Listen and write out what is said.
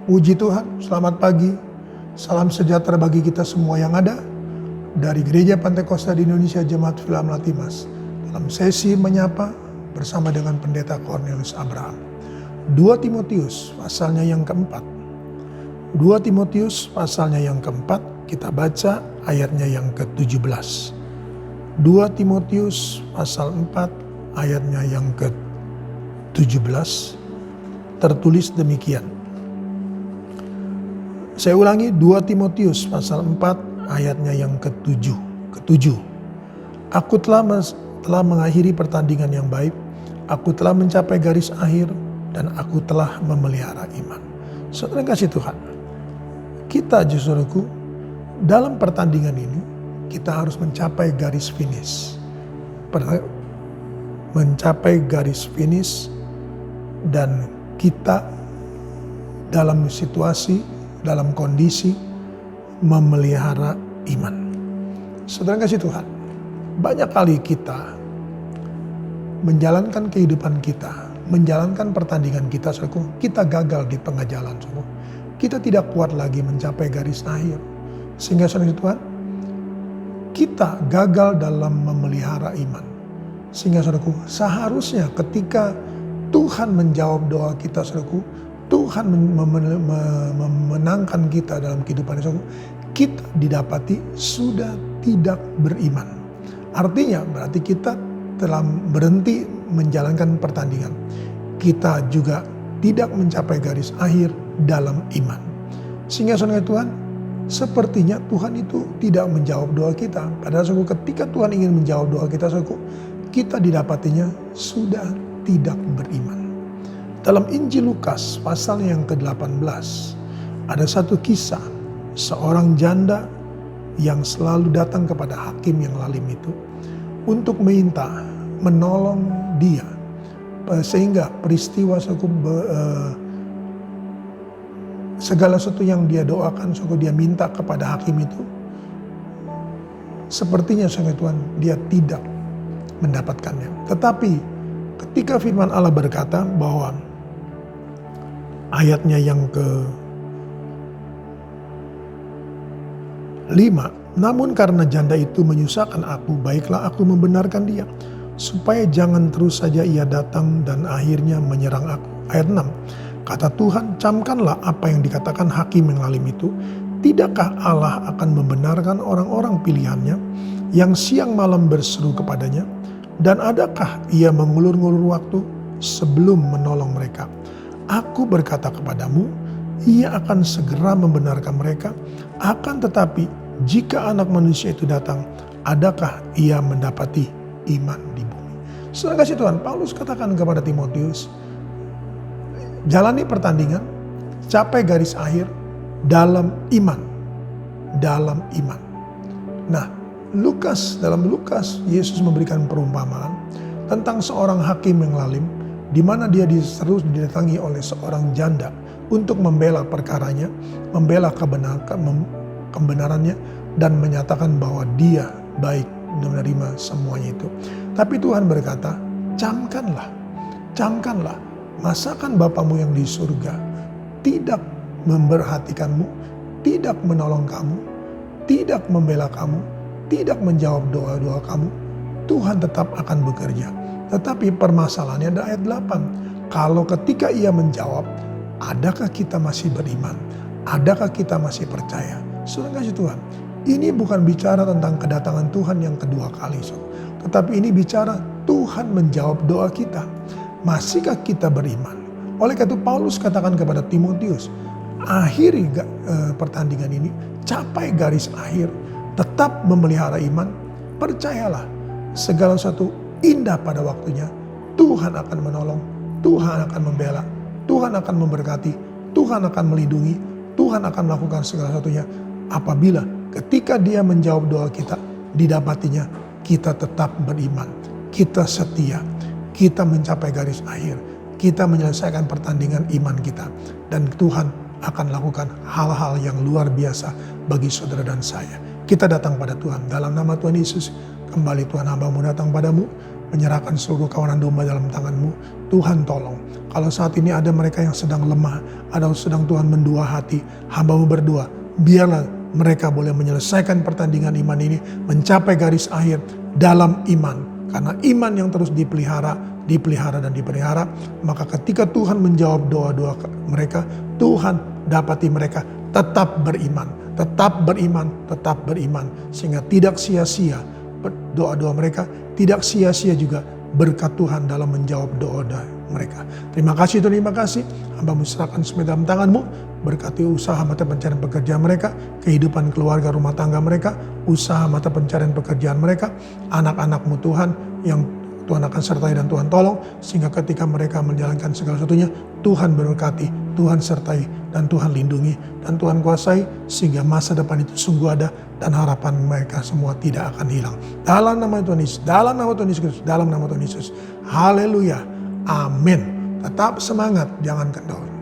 Puji Tuhan, selamat pagi. Salam sejahtera bagi kita semua yang ada dari Gereja Pantai Kosta di Indonesia Jemaat Filam Latimas. Dalam sesi menyapa bersama dengan Pendeta Cornelius Abraham. 2 Timotius pasalnya yang keempat. 2 Timotius pasalnya yang keempat, kita baca ayatnya yang ke-17. 2 Timotius pasal 4 ayatnya yang ke-17 tertulis demikian. Saya ulangi, 2 Timotius pasal 4 ayatnya yang ke-7. Aku telah mengakhiri pertandingan yang baik, aku telah mencapai garis akhir, dan aku telah memelihara iman. Saudara kasih Tuhan, kita saudaraku, dalam pertandingan ini, kita harus mencapai garis finish. Mencapai garis finish, dan kita dalam situasi, dalam kondisi memelihara iman. Saudara kasih Tuhan, banyak kali kita menjalankan kehidupan kita, menjalankan pertandingan kita, saudaraku, kita gagal di tengah jalan, saudaraku. Kita tidak kuat lagi mencapai garis akhir. Sehingga saudara Tuhan, kita gagal dalam memelihara iman. Sehingga saudaraku, seharusnya ketika Tuhan menjawab doa kita, saudaraku, Tuhan memenangkan kita dalam kehidupan ini, kita didapati sudah tidak beriman. Artinya berarti kita telah berhenti menjalankan pertandingan. Kita juga tidak mencapai garis akhir dalam iman. Sehingga saudara Tuhan, sepertinya Tuhan itu tidak menjawab doa kita. Padahal ketika Tuhan ingin menjawab doa kita, kita didapatinya sudah tidak beriman. Dalam Injil Lukas pasal yang ke-18 ada satu kisah seorang janda yang selalu datang kepada hakim yang lalim itu untuk minta menolong dia, sehingga peristiwa segala sesuatu yang dia doakan, dia minta kepada hakim itu, sepertinya Tuhan dia tidak mendapatkannya. Tetapi ketika firman Allah berkata bahwa ayatnya yang ke-5, namun karena janda itu menyusahkan aku, baiklah aku membenarkan dia, supaya jangan terus saja ia datang dan akhirnya menyerang aku. Ayat 6, kata Tuhan, camkanlah apa yang dikatakan hakim yang lalim itu. Tidakkah Allah akan membenarkan orang-orang pilihannya yang siang malam berseru kepadanya? Dan adakah ia mengulur-ngulur waktu sebelum menolong mereka? Aku berkata kepadamu, ia akan segera membenarkan mereka. Akan tetapi, jika anak manusia itu datang, adakah ia mendapati iman di bumi? Saudara kasih Tuhan, Paulus katakan kepada Timotius, jalani pertandingan, capai garis akhir dalam iman. Dalam iman. Nah, dalam Lukas, Yesus memberikan perumpamaan tentang seorang hakim yang lalim, di mana dia terus didatangi oleh seorang janda untuk membela perkaranya, membela kebenarannya, dan menyatakan bahwa dia baik menerima semuanya itu. Tapi Tuhan berkata, camkanlah, masakan Bapamu yang di surga tidak memperhatikanmu, tidak menolong kamu, tidak membela kamu, tidak menjawab doa-doa kamu. Tuhan tetap akan bekerja. Tetapi permasalahannya ada ayat 8. Kalau ketika ia menjawab, adakah kita masih beriman? Adakah kita masih percaya? Saudara kasih Tuhan, ini bukan bicara tentang kedatangan Tuhan yang kedua kali. Tetapi ini bicara Tuhan menjawab doa kita. Masihkah kita beriman? Oleh karena itu Paulus katakan kepada Timotius, akhiri pertandingan ini, capai garis akhir, tetap memelihara iman, percayalah segala sesuatu indah pada waktunya. Tuhan akan menolong, Tuhan akan membela, Tuhan akan memberkati, Tuhan akan melindungi, Tuhan akan melakukan segala sesuatunya. Apabila ketika dia menjawab doa kita, didapatinya kita tetap beriman, kita setia, kita mencapai garis akhir, kita menyelesaikan pertandingan iman kita. Dan Tuhan akan lakukan hal-hal yang luar biasa bagi saudara dan saya. Kita datang pada Tuhan dalam nama Tuhan Yesus. Kembali Tuhan, hamba-Mu datang padamu. menyerahkan seluruh kawanan domba dalam tangan-Mu. Tuhan tolong. Kalau saat ini ada mereka yang sedang lemah, ada sedang Tuhan mendua hati, hamba-Mu berdoa, biarlah mereka boleh menyelesaikan pertandingan iman ini, mencapai garis akhir dalam iman. Karena iman yang terus dipelihara dan dipelihara, maka ketika Tuhan menjawab doa-doa mereka, Tuhan dapati mereka tetap beriman, sehingga tidak sia-sia doa-doa mereka, tidak sia-sia juga berkat Tuhan dalam menjawab doa-doa mereka. Terima kasih Tuhan, terima kasih. Hamba-Mu serahkan semua dalam tangan-Mu. Berkati usaha mata pencarian pekerjaan mereka, kehidupan keluarga rumah tangga mereka, usaha mata pencarian pekerjaan mereka, anak-anak-Mu Tuhan yang Tuhan akan sertai dan Tuhan tolong, sehingga ketika mereka menjalankan segala sesuatunya, Tuhan berkati, Tuhan sertai, dan Tuhan lindungi, dan Tuhan kuasai, sehingga masa depan itu sungguh ada, dan harapan mereka semua tidak akan hilang. Dalam nama Tuhan Yesus, dalam nama Tuhan Yesus, dalam nama Tuhan Yesus. Haleluya. Amin. Tetap semangat, jangan kendor.